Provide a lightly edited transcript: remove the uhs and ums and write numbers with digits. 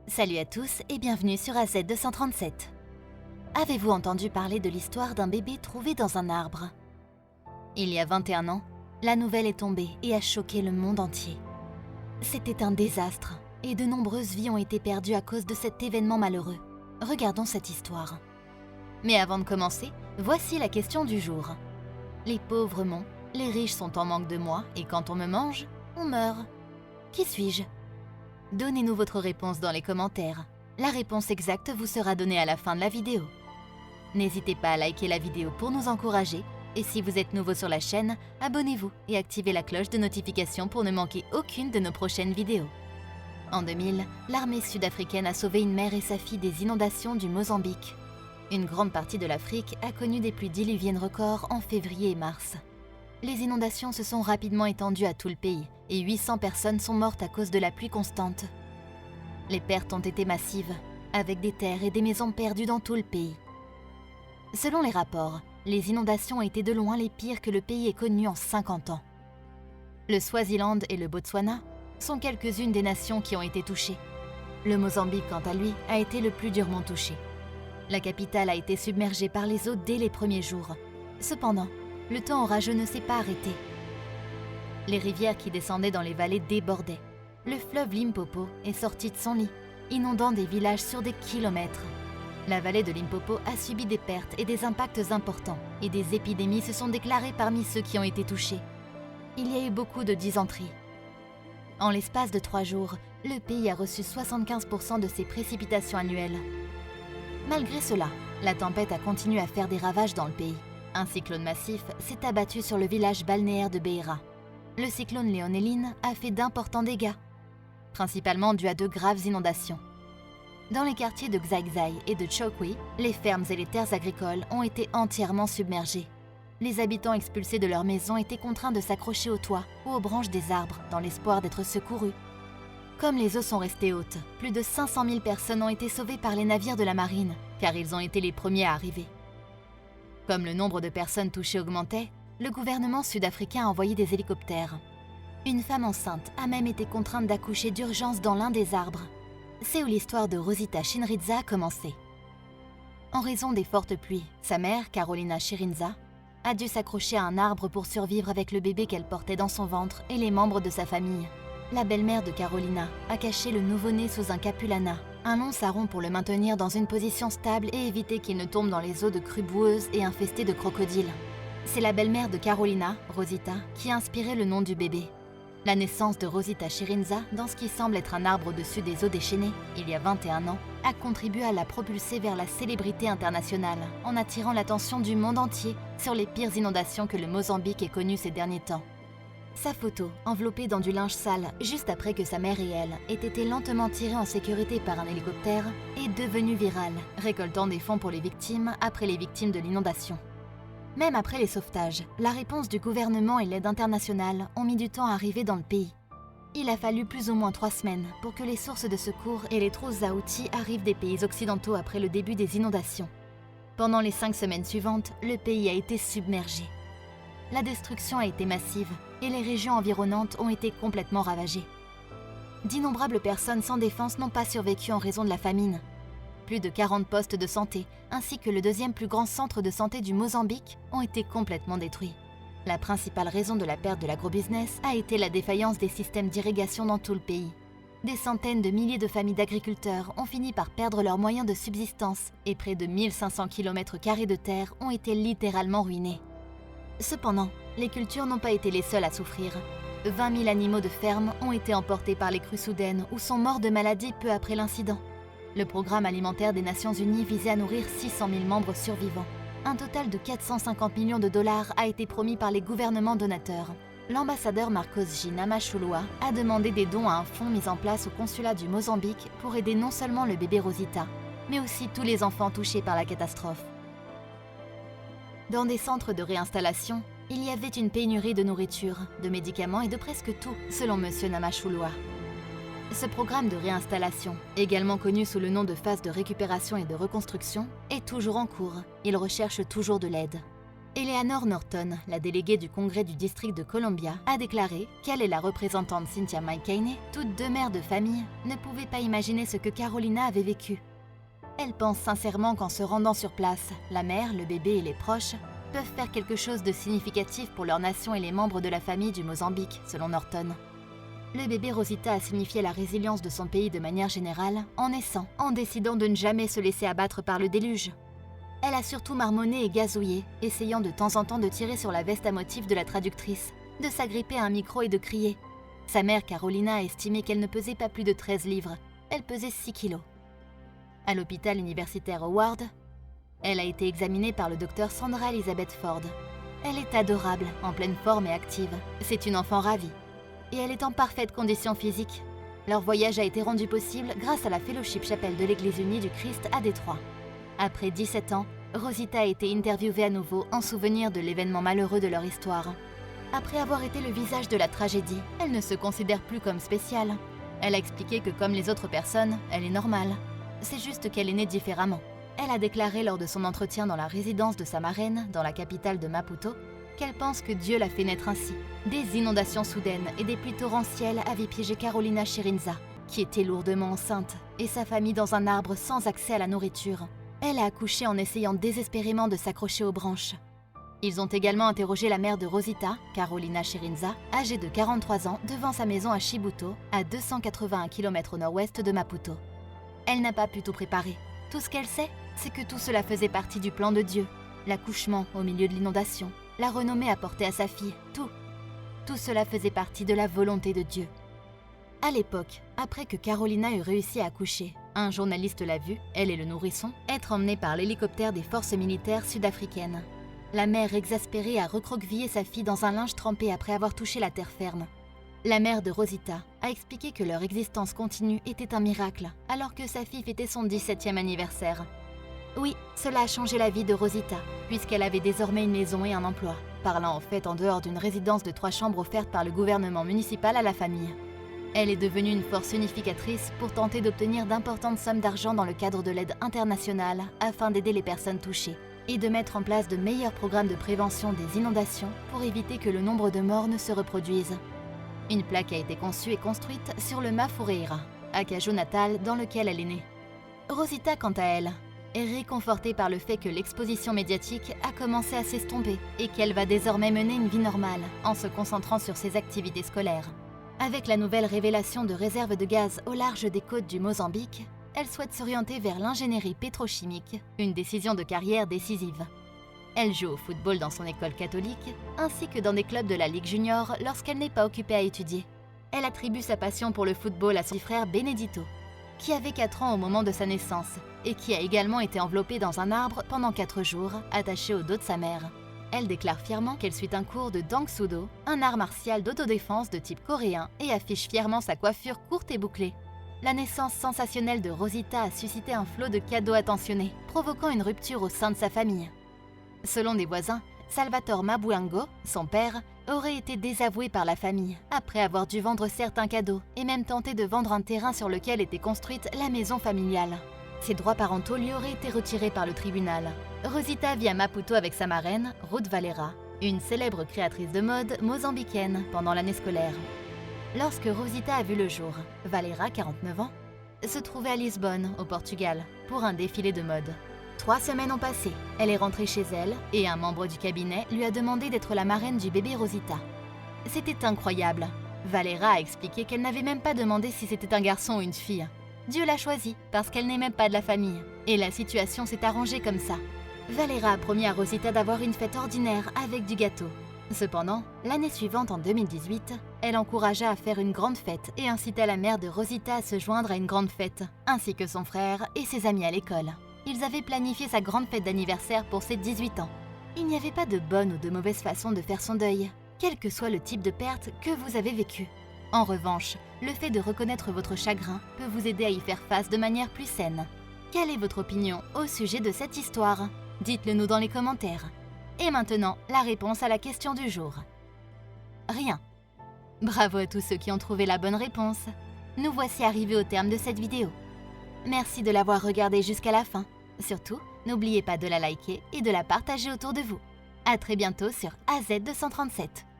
Salut à tous et bienvenue sur AZ237. Avez-vous entendu parler de l'histoire d'un bébé trouvé dans un arbre? Il y a 21 ans, la nouvelle est tombée et a choqué le monde entier. C'était un désastre et de nombreuses vies ont été perdues à cause de cet événement malheureux. Regardons cette histoire. Mais avant de commencer, voici la question du jour. Les pauvres monts, les riches sont en manque de moi et quand on me mange, on meurt. Qui suis-je? Donnez-nous votre réponse dans les commentaires. La réponse exacte vous sera donnée à la fin de la vidéo. N'hésitez pas à liker la vidéo pour nous encourager. Et si vous êtes nouveau sur la chaîne, abonnez-vous et activez la cloche de notification pour ne manquer aucune de nos prochaines vidéos. En 2000, l'armée sud-africaine a sauvé une mère et sa fille des inondations du Mozambique. Une grande partie de l'Afrique a connu des pluies diluviennes records en février et mars. Les inondations se sont rapidement étendues à tout le pays et 800 personnes sont mortes à cause de la pluie constante. Les pertes ont été massives, avec des terres et des maisons perdues dans tout le pays. Selon les rapports, les inondations ont été de loin les pires que le pays ait connues en 50 ans. Le Swaziland et le Botswana sont quelques-unes des nations qui ont été touchées. Le Mozambique, quant à lui, a été le plus durement touché. La capitale a été submergée par les eaux dès les premiers jours. Cependant, le temps orageux ne s'est pas arrêté. Les rivières qui descendaient dans les vallées débordaient. Le fleuve Limpopo est sorti de son lit, inondant des villages sur des kilomètres. La vallée de Limpopo a subi des pertes et des impacts importants, et des épidémies se sont déclarées parmi ceux qui ont été touchés. Il y a eu beaucoup de dysenterie. En l'espace de 3 jours, le pays a reçu 75% de ses précipitations annuelles. Malgré cela, la tempête a continué à faire des ravages dans le pays. Un cyclone massif s'est abattu sur le village balnéaire de Beira. Le cyclone Léonéline a fait d'importants dégâts, principalement dus à de graves inondations. Dans les quartiers de Xai-Xai et de Chokwi, les fermes et les terres agricoles ont été entièrement submergées. Les habitants expulsés de leurs maisons étaient contraints de s'accrocher au toit ou aux branches des arbres dans l'espoir d'être secourus. Comme les eaux sont restées hautes, plus de 500 000 personnes ont été sauvées par les navires de la marine, car ils ont été les premiers à arriver. Comme le nombre de personnes touchées augmentait, le gouvernement sud-africain a envoyé des hélicoptères. Une femme enceinte a même été contrainte d'accoucher d'urgence dans l'un des arbres. C'est où l'histoire de Rosita Shinridza a commencé. En raison des fortes pluies, sa mère, Carolina Shirinza, a dû s'accrocher à un arbre pour survivre avec le bébé qu'elle portait dans son ventre et les membres de sa famille. La belle-mère de Carolina a caché le nouveau-né sous un capulana, un long sarron pour le maintenir dans une position stable et éviter qu'il ne tombe dans les eaux de crues boueuses et infestées de crocodiles. C'est la belle-mère de Carolina, Rosita, qui a inspiré le nom du bébé. La naissance de Rosita Shirinza, dans ce qui semble être un arbre au-dessus des eaux déchaînées, il y a 21 ans, a contribué à la propulser vers la célébrité internationale, en attirant l'attention du monde entier sur les pires inondations que le Mozambique ait connues ces derniers temps. Sa photo, enveloppée dans du linge sale juste après que sa mère et elle aient été lentement tirées en sécurité par un hélicoptère, est devenue virale, récoltant des fonds pour les victimes après les victimes de l'inondation. Même après les sauvetages, la réponse du gouvernement et l'aide internationale ont mis du temps à arriver dans le pays. Il a fallu plus ou moins 3 semaines pour que les sources de secours et les trousses à outils arrivent des pays occidentaux après le début des inondations. Pendant les 5 semaines suivantes, le pays a été submergé. La destruction a été massive et les régions environnantes ont été complètement ravagées. D'innombrables personnes sans défense n'ont pas survécu en raison de la famine. Plus de 40 postes de santé, ainsi que le deuxième plus grand centre de santé du Mozambique, ont été complètement détruits. La principale raison de la perte de l'agrobusiness a été la défaillance des systèmes d'irrigation dans tout le pays. Des centaines de milliers de familles d'agriculteurs ont fini par perdre leurs moyens de subsistance et près de 1500 km² de terre ont été littéralement ruinés. Cependant, les cultures n'ont pas été les seules à souffrir. 20 000 animaux de ferme ont été emportés par les crues soudaines ou sont morts de maladie peu après l'incident. Le programme alimentaire des Nations Unies visait à nourrir 600 000 membres survivants. Un total de 450 millions de dollars a été promis par les gouvernements donateurs. L'ambassadeur Marcos J. Namachulua a demandé des dons à un fonds mis en place au consulat du Mozambique pour aider non seulement le bébé Rosita, mais aussi tous les enfants touchés par la catastrophe. Dans des centres de réinstallation, il y avait une pénurie de nourriture, de médicaments et de presque tout, selon M. Namachulua. Ce programme de réinstallation, également connu sous le nom de phase de récupération et de reconstruction, est toujours en cours. Il recherche toujours de l'aide. Eleanor Norton, la déléguée du Congrès du district de Columbia, a déclaré qu'elle et la représentante Cynthia McCain, toutes deux mères de famille, ne pouvaient pas imaginer ce que Carolina avait vécu. Elle pense sincèrement qu'en se rendant sur place, la mère, le bébé et les proches peuvent faire quelque chose de significatif pour leur nation et les membres de la famille du Mozambique, selon Norton. Le bébé Rosita a signifié la résilience de son pays de manière générale en naissant, en décidant de ne jamais se laisser abattre par le déluge. Elle a surtout marmonné et gazouillé, essayant de temps en temps de tirer sur la veste à motif de la traductrice, de s'agripper à un micro et de crier. Sa mère, Carolina, a estimé qu'elle ne pesait pas plus de 13 livres. Elle pesait 6 kilos. À l'hôpital universitaire Howard, elle a été examinée par le docteur Sandra Elizabeth Ford. Elle est adorable, en pleine forme et active. C'est une enfant ravie. Et elle est en parfaite condition physique. Leur voyage a été rendu possible grâce à la Fellowship Chapel de l'Église unie du Christ à Détroit. Après 17 ans, Rosita a été interviewée à nouveau en souvenir de l'événement malheureux de leur histoire. Après avoir été le visage de la tragédie, elle ne se considère plus comme spéciale. Elle a expliqué que comme les autres personnes, elle est normale. C'est juste qu'elle est née différemment. Elle a déclaré lors de son entretien dans la résidence de sa marraine, dans la capitale de Maputo, qu'elle pense que Dieu l'a fait naître ainsi. Des inondations soudaines et des pluies torrentielles avaient piégé Carolina Chirinza, qui était lourdement enceinte, et sa famille dans un arbre sans accès à la nourriture. Elle a accouché en essayant désespérément de s'accrocher aux branches. Ils ont également interrogé la mère de Rosita, Carolina Chirinza, âgée de 43 ans, devant sa maison à Chibuto, à 281 km au nord-ouest de Maputo. Elle n'a pas pu tout préparer. Tout ce qu'elle sait, c'est que tout cela faisait partie du plan de Dieu. L'accouchement au milieu de l'inondation, la renommée apportée à sa fille, tout. Tout cela faisait partie de la volonté de Dieu. À l'époque, après que Carolina eut réussi à accoucher, un journaliste l'a vue, elle et le nourrisson, être emmenés par l'hélicoptère des forces militaires sud-africaines. La mère exaspérée a recroquevillé sa fille dans un linge trempé après avoir touché la terre ferme. La mère de Rosita a expliqué que leur existence continue était un miracle, alors que sa fille fêtait son 17e anniversaire. Oui, cela a changé la vie de Rosita, puisqu'elle avait désormais une maison et un emploi, parlant en fait en dehors d'une résidence de 3 chambres offerte par le gouvernement municipal à la famille. Elle est devenue une force unificatrice pour tenter d'obtenir d'importantes sommes d'argent dans le cadre de l'aide internationale afin d'aider les personnes touchées et de mettre en place de meilleurs programmes de prévention des inondations pour éviter que le nombre de morts ne se reproduise. Une plaque a été conçue et construite sur le Mafureira, Acajou natal dans lequel elle est née. Rosita, quant à elle, est réconfortée par le fait que l'exposition médiatique a commencé à s'estomper et qu'elle va désormais mener une vie normale en se concentrant sur ses activités scolaires. Avec la nouvelle révélation de réserves de gaz au large des côtes du Mozambique, elle souhaite s'orienter vers l'ingénierie pétrochimique, une décision de carrière décisive. Elle joue au football dans son école catholique, ainsi que dans des clubs de la Ligue Junior lorsqu'elle n'est pas occupée à étudier. Elle attribue sa passion pour le football à son frère Benedito, qui avait 4 ans au moment de sa naissance, et qui a également été enveloppé dans un arbre pendant 4 jours, attaché au dos de sa mère. Elle déclare fièrement qu'elle suit un cours de Dang Sudo, un art martial d'autodéfense de type coréen, et affiche fièrement sa coiffure courte et bouclée. La naissance sensationnelle de Rosita a suscité un flot de cadeaux attentionnés, provoquant une rupture au sein de sa famille. Selon des voisins, Salvatore Mabuango, son père, aurait été désavoué par la famille, après avoir dû vendre certains cadeaux, et même tenté de vendre un terrain sur lequel était construite la maison familiale. Ses droits parentaux lui auraient été retirés par le tribunal. Rosita vit à Maputo avec sa marraine, Ruth Valera, une célèbre créatrice de mode mozambicaine pendant l'année scolaire. Lorsque Rosita a vu le jour, Valera, 49 ans, se trouvait à Lisbonne, au Portugal, pour un défilé de mode. 3 semaines ont passé, elle est rentrée chez elle et un membre du cabinet lui a demandé d'être la marraine du bébé Rosita. C'était incroyable. Valera a expliqué qu'elle n'avait même pas demandé si c'était un garçon ou une fille. Dieu l'a choisi parce qu'elle n'est même pas de la famille. Et la situation s'est arrangée comme ça. Valera a promis à Rosita d'avoir une fête ordinaire avec du gâteau. Cependant, l'année suivante, en 2018, elle encouragea à faire une grande fête et incita la mère de Rosita à se joindre à une grande fête, ainsi que son frère et ses amis à l'école. Ils avaient planifié sa grande fête d'anniversaire pour ses 18 ans. Il n'y avait pas de bonne ou de mauvaise façon de faire son deuil, quel que soit le type de perte que vous avez vécu. En revanche, le fait de reconnaître votre chagrin peut vous aider à y faire face de manière plus saine. Quelle est votre opinion au sujet de cette histoire? Dites-le nous dans les commentaires. Et maintenant, la réponse à la question du jour. Rien. Bravo à tous ceux qui ont trouvé la bonne réponse. Nous voici arrivés au terme de cette vidéo. Merci de l'avoir regardée jusqu'à la fin. Surtout, n'oubliez pas de la liker et de la partager autour de vous. À très bientôt sur AZ237.